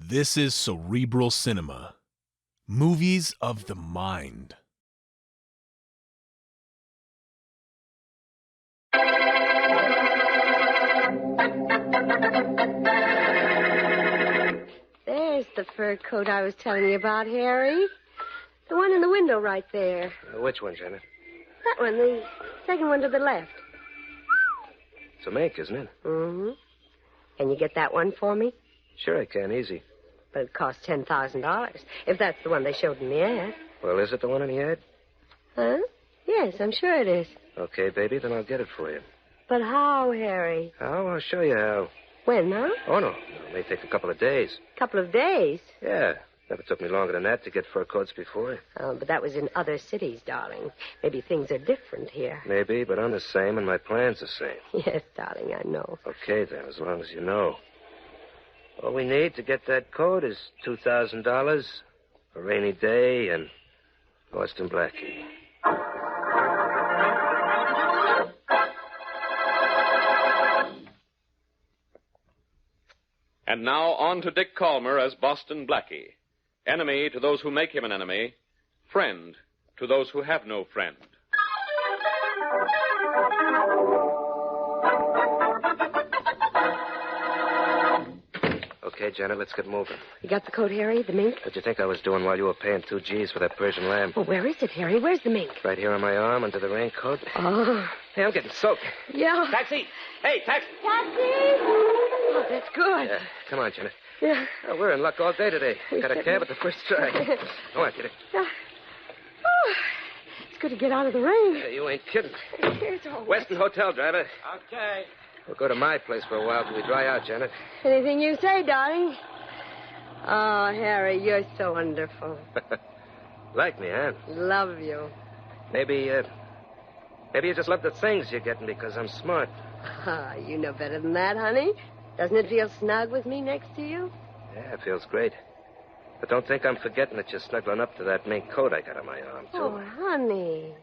This is Cerebral Cinema. Movies of the mind. There's the fur coat I was telling you about, Harry. The one in the window right there. Which one, Janet? That one, the second one to the left. It's a mink, isn't it? Mm-hmm. Can you get that one for me? Sure I can, easy. But it costs $10,000, if that's the one they showed in the ad. Well, is it the one in the ad? Huh? Yes, I'm sure it is. Okay, baby, then I'll get it for you. But how, Harry? How? I'll show you how. When, huh? Oh, no. It may take a couple of days. Couple of days. Yeah. Never took me longer than that to get fur coats before. Oh, but that was in other cities, darling. Maybe things are different here. Maybe, but I'm the same, and my plan's the same. Yes, darling, I know. Okay, then, as long as you know. All we need to get that coat is $2,000, a rainy day, and Boston Blackie. And now on to Dick Calmer as Boston Blackie. Enemy to those who make him an enemy. Friend to those who have no friend. Okay, Janet, let's get moving. You got the coat, Harry, the mink? What'd you think I was doing while you were paying 2 G's for that Persian lamb? Well, where is it, Harry? Where's the mink? Right here on my arm, under the raincoat. Oh. Hey, I'm getting soaked. Yeah. Taxi! Hey, taxi! Taxi! Oh, that's good. Yeah, come on, Janet. Yeah. Oh, we're in luck all day today. Got a cab at the first try. Come on, Kitty. Yeah. Oh, it's good to get out of the rain. Yeah, you ain't kidding. Here's all Weston Hotel, driver. Okay. We'll go to my place for a while till we dry out, Janet. Anything you say, darling. Oh, Harry, you're so wonderful. Like me, huh? Love you. Maybe you just love the things you're getting because I'm smart. Ah, you know better than that, honey. Doesn't it feel snug with me next to you? Yeah, it feels great. But don't think I'm forgetting that you're snuggling up to that mink coat I got on my arm, too. Oh, honey.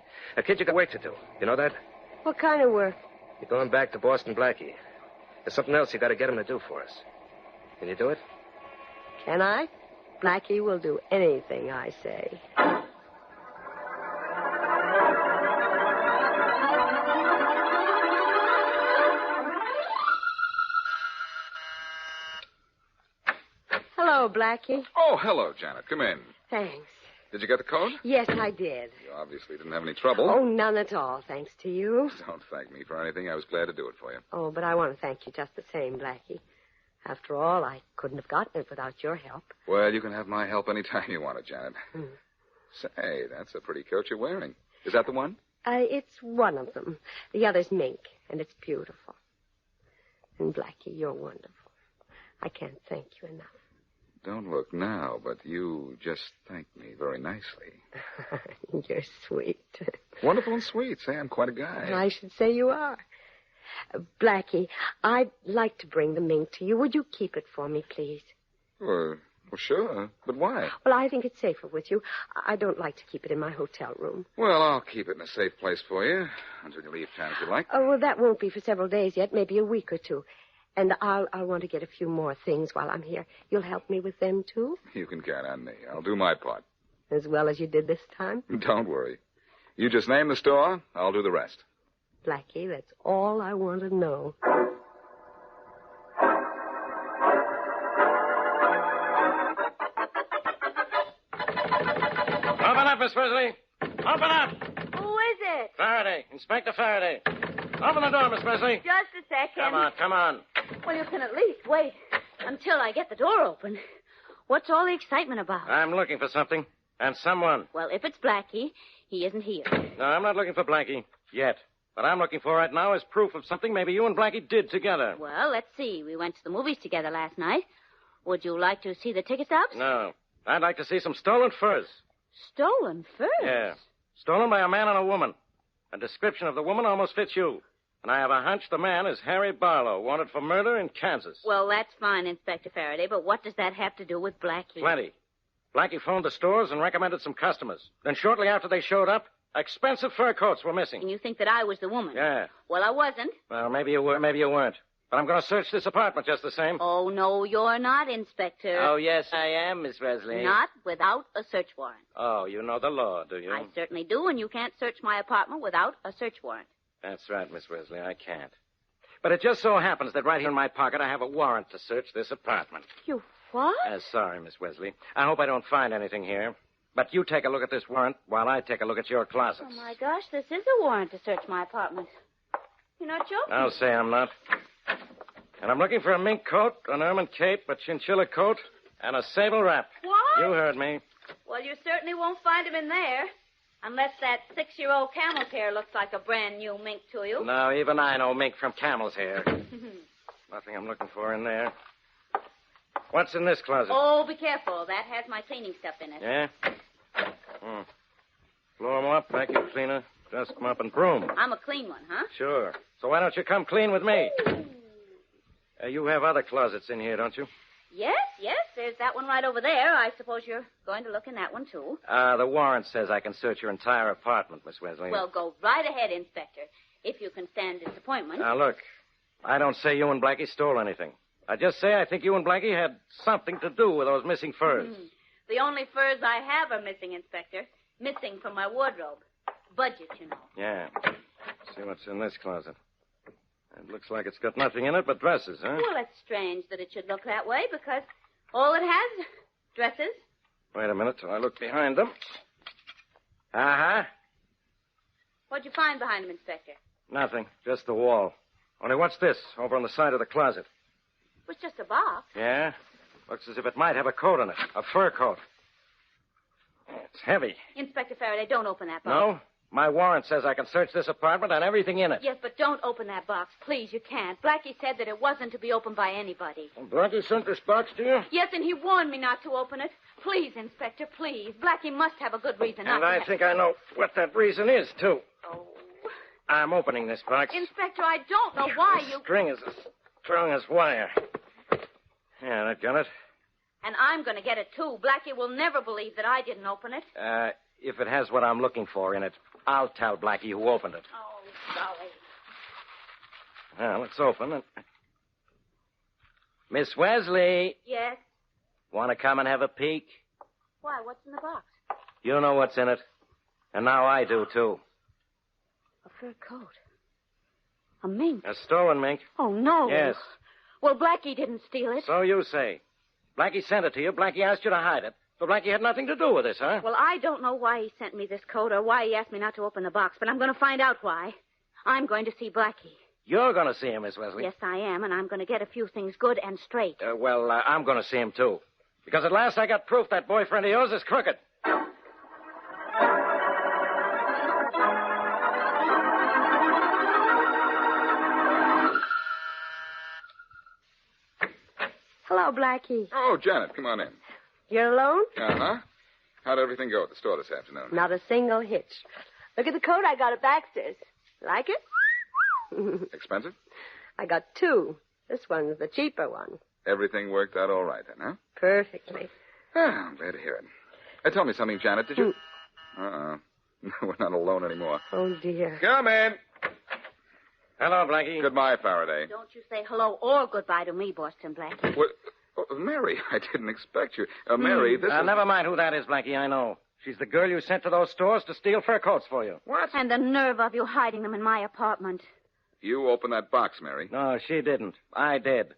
Kid, you got work to do. You know that? What kind of work? You're going back to Boston Blackie. There's something else you got to get him to do for us. Can you do it? Can I? Blackie will do anything I say. Hello, Blackie. Oh, hello, Janet. Come in. Thanks. Did you get the coat? Yes, I did. You obviously didn't have any trouble. Oh, none at all, thanks to you. Don't thank me for anything. I was glad to do it for you. Oh, but I want to thank you just the same, Blackie. After all, I couldn't have gotten it without your help. Well, you can have my help any time you want it, Janet. Hmm. Say, that's a pretty coat you're wearing. Is that the one? It's one of them. The other's mink, and it's beautiful. And Blackie, you're wonderful. I can't thank you enough. Don't look now, but you just thanked me very nicely. You're sweet. Wonderful and sweet. Say, I'm quite a guy. I should say you are. Blackie, I'd like to bring the mink to you. Would you keep it for me, please? Well, sure. But why? Well, I think it's safer with you. I don't like to keep it in my hotel room. Well, I'll keep it in a safe place for you until you leave town, if you like. Oh, well, that won't be for several days yet, maybe a week or two. And I'll want to get a few more things while I'm here. You'll help me with them, too? You can count on me. I'll do my part. As well as you did this time? Don't worry. You just name the store, I'll do the rest. Blackie, that's all I want to know. Open up, Miss Presley. Open up. Who is it? Faraday. Inspector Faraday. Open the door, Miss Presley. Just a second. Come on. Well, you can at least wait until I get the door open. What's all the excitement about? I'm looking for something. And someone. Well, if it's Blackie, he isn't here. No, I'm not looking for Blackie. Yet. What I'm looking for right now is proof of something maybe you and Blackie did together. Well, let's see. We went to the movies together last night. Would you like to see the ticket stubs? No. I'd like to see some stolen furs. Stolen furs? Yeah. Stolen by a man and a woman. A description of the woman almost fits you. And I have a hunch the man is Harry Barlow, wanted for murder in Kansas. Well, that's fine, Inspector Faraday, but what does that have to do with Blackie? Plenty. Blackie phoned the stores and recommended some customers. Then shortly after they showed up, expensive fur coats were missing. And you think that I was the woman? Yeah. Well, I wasn't. Well, maybe you were, maybe you weren't. But I'm going to search this apartment just the same. Oh, no, you're not, Inspector. Oh, yes, I am, Miss Wesley. Not without a search warrant. Oh, you know the law, do you? I certainly do, and you can't search my apartment without a search warrant. That's right, Miss Wesley, I can't. But it just so happens that right here in my pocket I have a warrant to search this apartment. You what? Sorry, Miss Wesley. I hope I don't find anything here. But you take a look at this warrant while I take a look at your closets. Oh, my gosh, this is a warrant to search my apartment. You're not joking? I'll say I'm not. And I'm looking for a mink coat, an ermine cape, a chinchilla coat, and a sable wrap. What? You heard me. Well, you certainly won't find him in there. Unless that 6-year-old camel's hair looks like a brand new mink to you. No, even I know mink from camel's hair. Nothing I'm looking for in there. What's in this closet? Oh, be careful. That has my cleaning stuff in it. Yeah? Floor mop, vacuum cleaner, desk mop, and broom. I'm a clean one, huh? Sure. So why don't you come clean with me? You have other closets in here, don't you? Yes. There's that one right over there. I suppose you're going to look in that one, too. The warrant says I can search your entire apartment, Miss Wesley. Well, go right ahead, Inspector, if you can stand disappointment. Now, look, I don't say you and Blackie stole anything. I just say I think you and Blackie had something to do with those missing furs. The only furs I have are missing, Inspector. Missing from my wardrobe. Budget, you know. Yeah. See what's in this closet. It looks like it's got nothing in it but dresses, huh? Well, it's strange that it should look that way, because all it has, dresses. Wait a minute till I look behind them. Uh-huh. What'd you find behind them, Inspector? Nothing. Just the wall. Only what's this over on the side of the closet? It was just a box. Yeah? Looks as if it might have a coat in it. A fur coat. It's heavy. Inspector Faraday, don't open that box. No? My warrant says I can search this apartment and everything in it. Yes, but don't open that box. Please, you can't. Blackie said that it wasn't to be opened by anybody. Blackie sent this box to you? Yes, and he warned me not to open it. Please, Inspector, please. Blackie must have a good reason not And to. I think I know what that reason is, too. Oh. I'm opening this box. Inspector, I don't know why The you... string is as strong as wire. Yeah, that got it. And I'm going to get it, too. Blackie will never believe that I didn't open it. If it has what I'm looking for in it, I'll tell Blackie who opened it. Oh, golly. Now, let's open it. Miss Wesley, Yes? want to come and have a peek? Why, what's in the box? You know what's in it. And now I do, too. A fur coat. A mink. A stolen mink. Oh, no. Yes. Well, Blackie didn't steal it. So you say. Blackie sent it to you. Blackie asked you to hide it. But Blackie had nothing to do with this, huh? Well, I don't know why he sent me this coat or why he asked me not to open the box, but I'm going to find out why. I'm going to see Blackie. You're going to see him, Miss Wesley. Yes, I am, and I'm going to get a few things good and straight. I'm going to see him, too. Because at last I got proof that boyfriend of yours is crooked. Hello, Blackie. Oh, Janet, come on in. You're alone? Uh-huh. How'd everything go at the store this afternoon? Not a single hitch. Look at the coat I got at Baxter's. Like it? Expensive? I got two. This one's the cheaper one. Everything worked out all right then, huh? Perfectly. Ah, I'm glad to hear it. Tell me something, Janet, did you... Uh-uh. We're not alone anymore. Oh, dear. Come in. Hello, Blackie. Goodbye, Faraday. Don't you say hello or goodbye to me, Boston Blackie. What? Oh, Mary, I didn't expect you. Mary, this is... Never mind who that is, Blackie, I know. She's the girl you sent to those stores to steal fur coats for you. What? And the nerve of you hiding them in my apartment. You opened that box, Mary. No, she didn't. I did.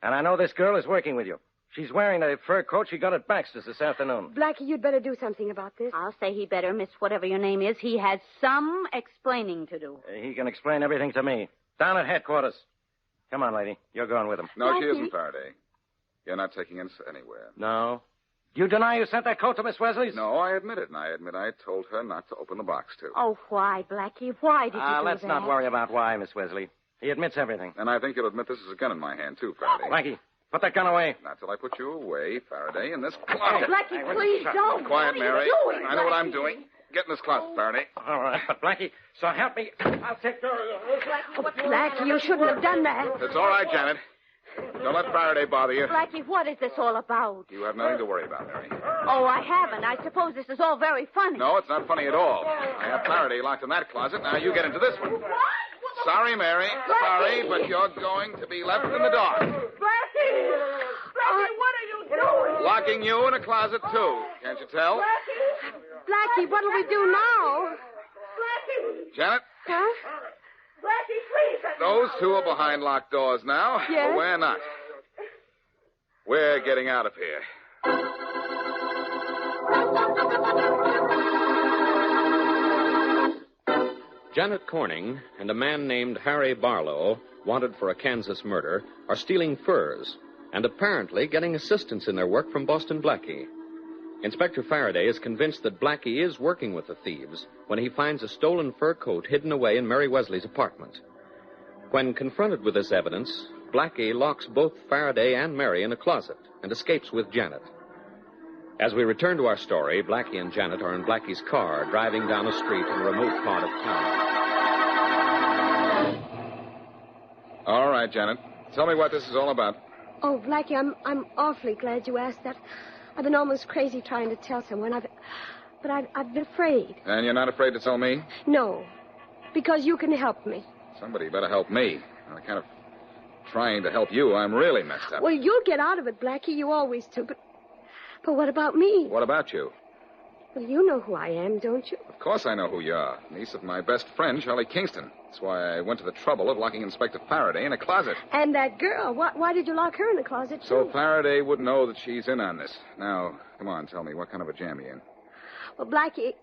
And I know this girl is working with you. She's wearing the fur coat she got at Baxter's this afternoon. Blackie, you'd better do something about this. I'll say he better, Miss whatever your name is. He has some explaining to do. He can explain everything to me. Down at headquarters. Come on, lady. You're going with him. No, she Blackie? isn't, Faraday. You're not taking us anywhere. No. You deny you sent that coat to Miss Wesley's? No, I admit it, and I admit I told her not to open the box, too. Oh, why, Blackie? Why did you do Let's that? not worry about why, Miss Wesley. He admits everything. And I think you'll admit this is a gun in my hand, too, Faraday. Blackie, put that gun away. Not till I put you away, Faraday, in this closet. Oh, Blackie, please don't. Quiet, What are Mary. you doing, I know what I'm Blackie? doing. Get in this closet, Faraday. All right, but Blackie, so help me. I'll take care of you. Blackie, you shouldn't have done that. It's all right, Janet. Don't let Faraday bother you. Blackie, what is this all about? You have nothing to worry about, Mary. Oh, I haven't. I suppose this is all very funny. No, it's not funny at all. I have Faraday locked in that closet. Now you get into this one. Sorry, Mary. Sorry, but you're going to be left in the dark. Blackie! Blackie, what are you doing? Locking you in a closet, too. Can't you tell? Blackie, what'll we do now? Blackie! Janet, Huh? Blackie, please. those two are behind locked doors now. Yes? But we're not. We're getting out of here. Janet Corning and a man named Harry Barlow, wanted for a Kansas murder, are stealing furs and apparently getting assistance in their work from Boston Blackie. Inspector Faraday is convinced that Blackie is working with the thieves when he finds a stolen fur coat hidden away in Mary Wesley's apartment. When confronted with this evidence, Blackie locks both Faraday and Mary in a closet and escapes with Janet. As we return to our story, Blackie and Janet are in Blackie's car, driving down a street in a remote part of town. All right, Janet. Tell me what this is all about. Oh, Blackie, I'm awfully glad you asked that. I've been almost crazy trying to tell someone. But I've been afraid. And you're not afraid to tell me? No, because you can help me. Somebody better help me. I'm kind of trying to help you. I'm really messed up. Well, you'll get out of it, Blackie. You always do. But what about me? What about you? Well, you know who I am, don't you? Of course I know who you are. Niece of my best friend, Charlie Kingston. That's why I went to the trouble of locking Inspector Faraday in a closet. And that girl. Why did you lock her in the closet, too? So Faraday wouldn't know that she's in on this. Now, come on, tell me, what kind of a jam you in? Well, Blackie,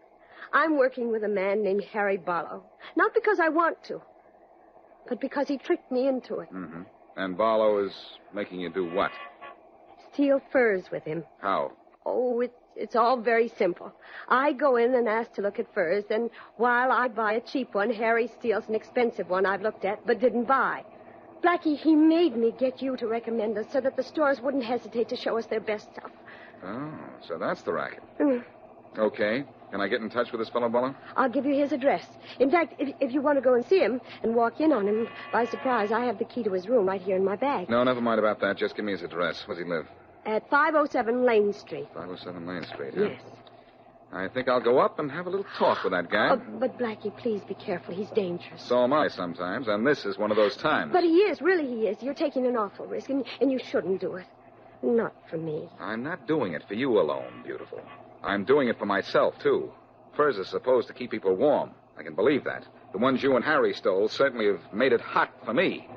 I'm working with a man named Harry Barlow. Not because I want to, but because he tricked me into it. Mm-hmm. And Barlow is making you do what? Steal furs with him. How? Oh, it's all very simple. I go in and ask to look at furs, and while I buy a cheap one, Harry steals an expensive one I've looked at but didn't buy. Blackie, he made me get you to recommend us so that the stores wouldn't hesitate to show us their best stuff. Oh, so that's the racket. Mm. Okay. Can I get in touch with this fellow, Barlow? I'll give you his address. In fact, if you want to go and see him and walk in on him by surprise, I have the key to his room right here in my bag. No, never mind about that. Just give me his address. Where does he live? At 507 Lane Street. 507 Lane Street, huh? Yes. I think I'll go up and have a little talk with that guy. Oh, but, Blackie, please be careful. He's dangerous. So am I sometimes, and this is one of those times. But he is. Really, he is. You're taking an awful risk, and you shouldn't do it. Not for me. I'm not doing it for you alone, beautiful. I'm doing it for myself, too. Furs are supposed to keep people warm. I can believe that. The ones you and Harry stole certainly have made it hot for me.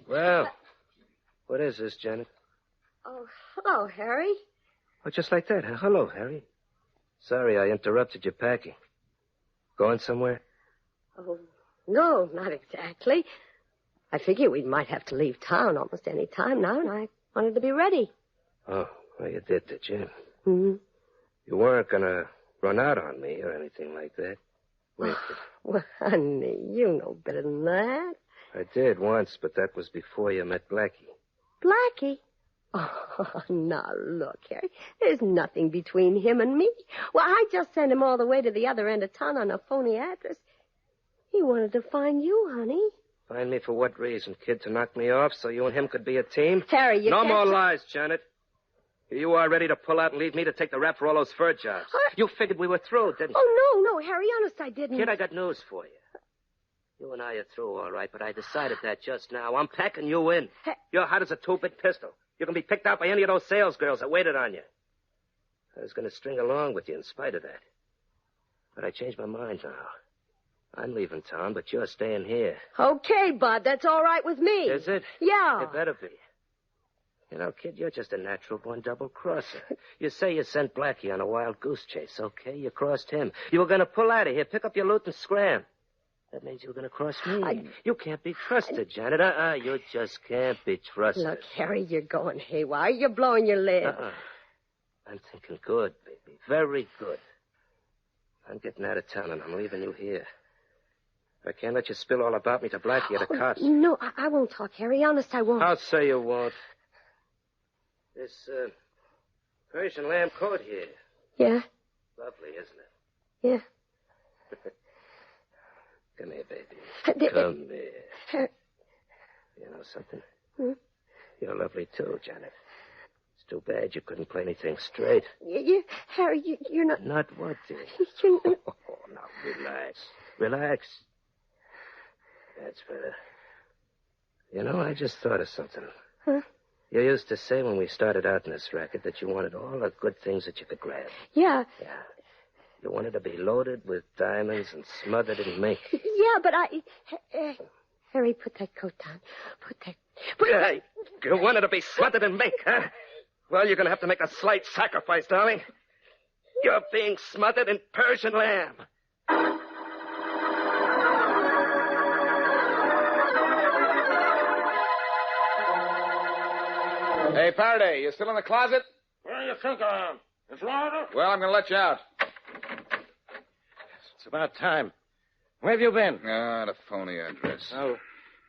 Well, what is this, Janet? Oh, hello, Harry. Oh, just like that, huh? Hello, Harry. Sorry I interrupted your packing. Going somewhere? Oh, no, not exactly. I figured we might have to leave town almost any time now, and I wanted to be ready. Oh, well, you did you? Mm-hmm. You weren't going to run out on me or anything like that, were you? Well, honey, you know better than that. I did once, but that was before you met Blackie. Blackie? Oh, now look, Harry. There's nothing between him and me. Well, I just sent him all the way to the other end of town on a phony address. He wanted to find you, honey. Find me for what reason, kid? To knock me off so you and him could be a team? Harry, you No can't... more lies, Janet. Here you are ready to pull out and leave me to take the rap for all those fur jobs. You figured we were through, didn't you? Oh, no, Harry, honest, I didn't. Kid, I got news for you. You and I are through, all right, but I decided that just now. I'm packing you in. You're hot as a two-bit pistol. You can be picked out by any of those sales girls that waited on you. I was going to string along with you in spite of that. But I changed my mind now. I'm leaving town, but you're staying here. Okay, Bud, that's all right with me. Is it? Yeah. It better be. You know, kid, you're just a natural-born double-crosser. You say you sent Blackie on a wild goose chase, okay? You crossed him. You were going to pull out of here, pick up your loot, and scram. That means you were going to cross me. You can't be trusted, Janet. You just can't be trusted. Look, Harry, you're going haywire. You're blowing your lid. I'm thinking good, baby. Very good. I'm getting out of town, and I'm leaving you here. I can't let you spill all about me to Blackie or the cops. No, I won't talk, Harry. Honest, I won't. I'll say you won't. This, Persian lamb coat here. Yeah? Lovely, isn't it? Yeah. Come here, baby. Come here. You know something? Hmm? You're lovely, too, Janet. It's too bad you couldn't play anything straight. Harry, you're not... Not what, dear? You're not... Oh, now, relax. Relax. That's better. You know, I just thought of something. Huh? You used to say when we started out in this racket that you wanted all the good things that you could grab. Yeah. Yeah. You wanted to be loaded with diamonds and smothered in mink. Yeah, but Harry, put that coat down. Hey, you wanted to be smothered in mink, huh? Well, you're going to have to make a slight sacrifice, darling. You're being smothered in Persian lamb. Hey, Faraday, you still in the closet? Where do you think I am? In Florida? Well, I'm going to let you out. It's about time. Where have you been? The phony address. Oh,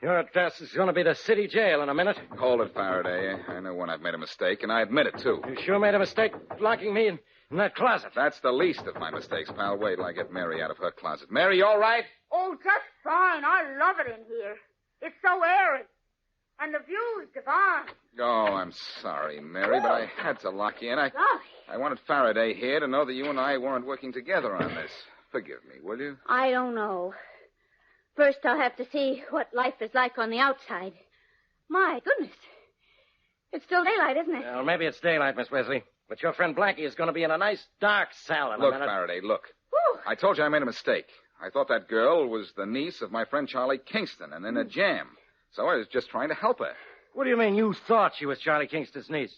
your address is going to be the city jail in a minute. Hold it, Faraday. I know when I've made a mistake, and I admit it, too. You sure made a mistake locking me in that closet. That's the least of my mistakes, pal. Wait till I get Mary out of her closet. Mary, you all right? Oh, just fine. I love it in here. It's so airy. And the view's divine. Oh, I'm sorry, Mary, but I had to lock you in. I wanted Faraday here to know that you and I weren't working together on this. Forgive me, will you? I don't know. First, I'll have to see what life is like on the outside. My goodness. It's still daylight, isn't it? Well, maybe it's daylight, Miss Wesley. But your friend Blackie is going to be in a nice dark cell in a Look, minute. Faraday, look. Whew. I told you I made a mistake. I thought that girl was the niece of my friend Charlie Kingston and in a jam. So I was just trying to help her. What do you mean you thought she was Charlie Kingston's niece?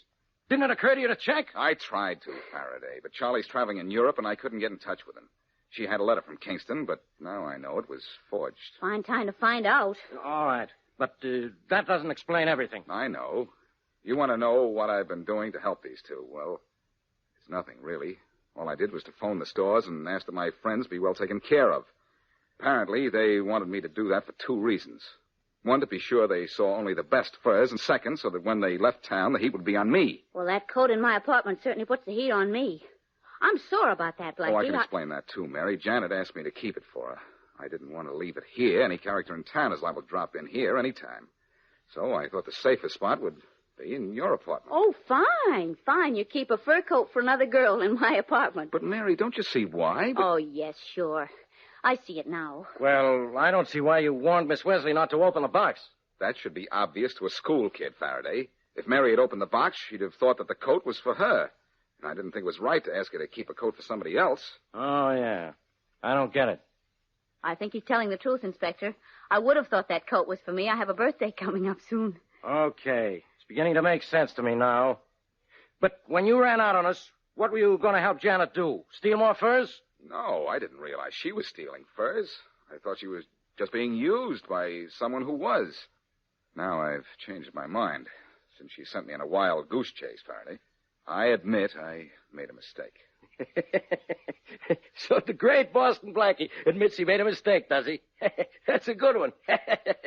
Didn't it occur to you to check? I tried to, Faraday, but Charlie's traveling in Europe and I couldn't get in touch with him. She had a letter from Kingston, but now I know it was forged. Fine time to find out. All right. But that doesn't explain everything. I know. You want to know what I've been doing to help these two. Well, it's nothing, really. All I did was to phone the stores and ask that my friends be well taken care of. Apparently, they wanted me to do that for two reasons. One, to be sure they saw only the best furs, and second, so that when they left town, the heat would be on me. Well, that coat in my apartment certainly puts the heat on me. I'm sore about that, Blackie. Oh, I can explain that, too, Mary. Janet asked me to keep it for her. I didn't want to leave it here. Any character in town is liable to drop in here any time. So I thought the safest spot would be in your apartment. Oh, fine. You keep a fur coat for another girl in my apartment. But, Mary, don't you see why? Oh, yes, sure. I see it now. Well, I don't see why you warned Miss Wesley not to open the box. That should be obvious to a school kid, Faraday. If Mary had opened the box, she'd have thought that the coat was for her. And I didn't think it was right to ask her to keep a coat for somebody else. Oh, yeah. I don't get it. I think he's telling the truth, Inspector. I would have thought that coat was for me. I have a birthday coming up soon. Okay. It's beginning to make sense to me now. But when you ran out on us, what were you going to help Janet do? Steal more furs? No, I didn't realize she was stealing furs. I thought she was just being used by someone who was. Now I've changed my mind, since she sent me on a wild goose chase, Faraday. I admit I made a mistake. So the great Boston Blackie admits he made a mistake, does he? That's a good one.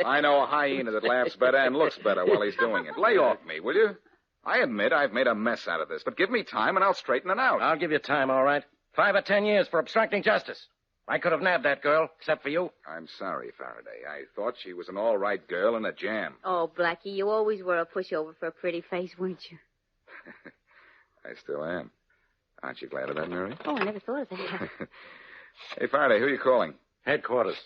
I know a hyena that laughs better and looks better while he's doing it. Lay off me, will you? I admit I've made a mess out of this, but give me time and I'll straighten it out. I'll give you time, all right. 5 or 10 years for obstructing justice. I could have nabbed that girl, except for you. I'm sorry, Faraday. I thought she was an all right girl in a jam. Oh, Blackie, you always were a pushover for a pretty face, weren't you? I still am. Aren't you glad of that, Mary? Oh, I never thought of that. Hey, Faraday, who are you calling? Headquarters.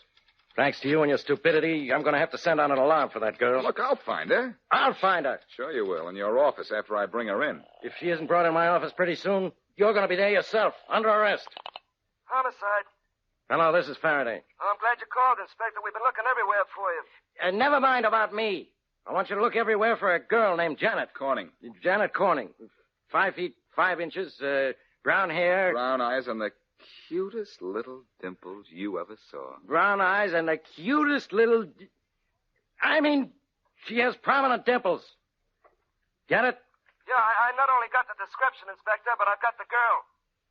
Thanks to you and your stupidity, I'm going to have to send out an alarm for that girl. Look, I'll find her. I'll find her. Sure you will, in your office after I bring her in. If she isn't brought in my office pretty soon, you're going to be there yourself, under arrest. Homicide. Hello, this is Faraday. Oh, I'm glad you called, Inspector. We've been looking everywhere for you. Never mind about me. I want you to look everywhere for a girl named Janet. Corning. Janet Corning. 5 feet 5 inches, brown hair. Brown eyes and the cutest little dimples you ever saw. Brown eyes and the cutest little... I mean, she has prominent dimples. Get it? Yeah, I not only got the description, Inspector, but I've got the girl.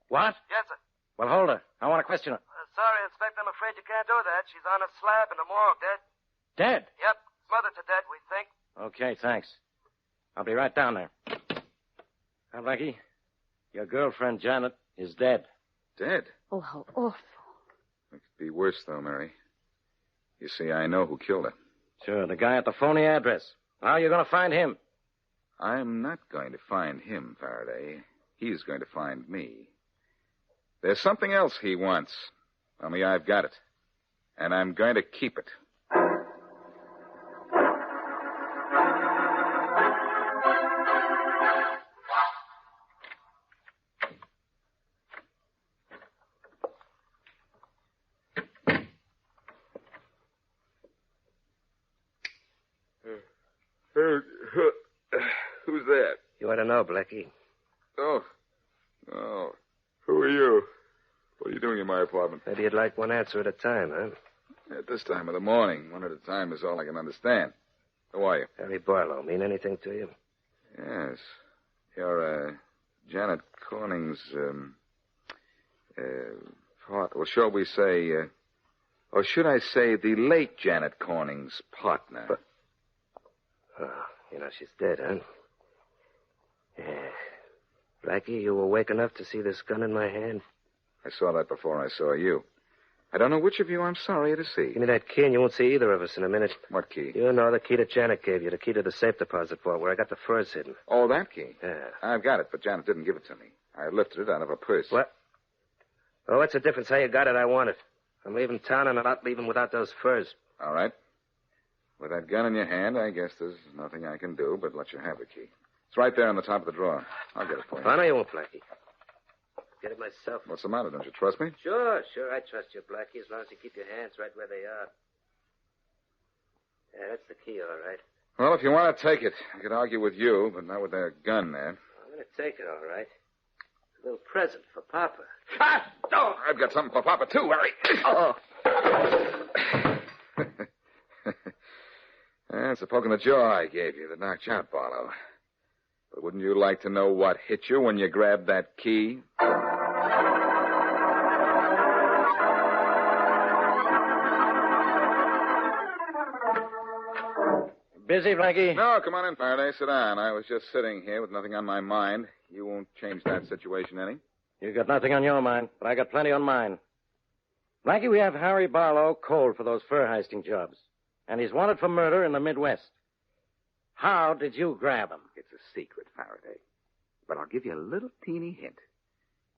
What? Yes, sir. Well, hold her. I want to question her. Sorry, Inspector, I'm afraid you can't do that. She's on a slab in the morgue, dead. Dead? Yep, smothered to death, we think. Okay, thanks. I'll be right down there. Now, Blackie, your girlfriend, Janet, is dead. Dead? Oh, how awful. It could be worse, though, Mary. You see, I know who killed her. Sure, the guy at the phony address. How are you going to find him? I'm not going to find him, Faraday. He's going to find me. There's something else he wants. Only I've got it. And I'm going to keep it. Who's that? You ought to know, Blackie. Oh. Who are you? What are you doing in my apartment? Maybe you'd like one answer at a time, huh? At this time of the morning, one at a time is all I can understand. Who are you? Harry Barlow. Mean anything to you? Yes. You're, Janet Corning's, part. Well, shall we say, or should I say the late Janet Corning's partner? But, she's dead, huh? Yeah. Blackie, you were awake enough to see this gun in my hand? I saw that before I saw you. I don't know which of you I'm sorry to see. Give me that key and you won't see either of us in a minute. What key? You know, the key that Janet gave you, the key to the safe deposit vault where I got the furs hidden. Oh, that key? Yeah. I've got it, but Janet didn't give it to me. I lifted it out of her purse. What? Oh, what's the difference? How you got it, I want it. I'm leaving town and I'm not leaving without those furs. All right. With that gun in your hand, I guess there's nothing I can do but let you have the key. It's right there on the top of the drawer. I'll get it for you. I know you won't, Blackie. Get it myself. What's the matter? Don't you trust me? Sure. I trust you, Blackie, as long as you keep your hands right where they are. Yeah, that's the key, all right. Well, if you want to take it, I could argue with you, but not with that gun there. I'm going to take it, all right. A little present for Papa. Ah! Oh, I've got something for Papa, too, Harry. Oh. That's a poke in the jaw I gave you that knocked you out, Barlow. But wouldn't you like to know what hit you when you grabbed that key? Busy, Blackie? No, come on in, Faraday. Sit down. I was just sitting here with nothing on my mind. You won't change that situation any. You got nothing on your mind, but I got plenty on mine. Blackie, we have Harry Barlow cold for those fur heisting jobs. And he's wanted for murder in the Midwest. How did you grab him? It's a secret, Faraday. But I'll give you a little teeny hint.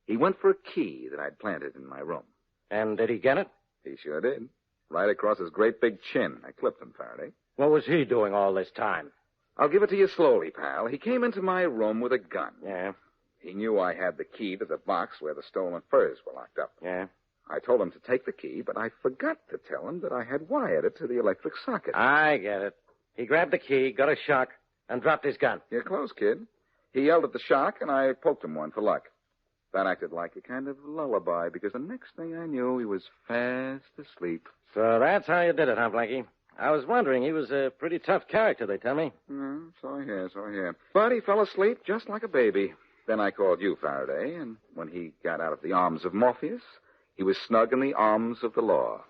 He went for a key that I'd planted in my room. And did he get it? He sure did. Right across his great big chin. I clipped him, Faraday. What was he doing all this time? I'll give it to you slowly, pal. He came into my room with a gun. Yeah? He knew I had the key to the box where the stolen furs were locked up. Yeah? I told him to take the key, but I forgot to tell him that I had wired it to the electric socket. I get it. He grabbed the key, got a shock, and dropped his gun. You're close, kid. He yelled at the shock, and I poked him one for luck. That acted like a kind of lullaby, because the next thing I knew, he was fast asleep. So that's how you did it, huh, Blackie? I was wondering. He was a pretty tough character, they tell me. So I hear. But he fell asleep just like a baby. Then I called you, Faraday, and when he got out of the arms of Morpheus, he was snug in the arms of the law.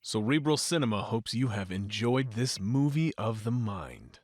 Cerebral Cinema hopes you have enjoyed this movie of the mind.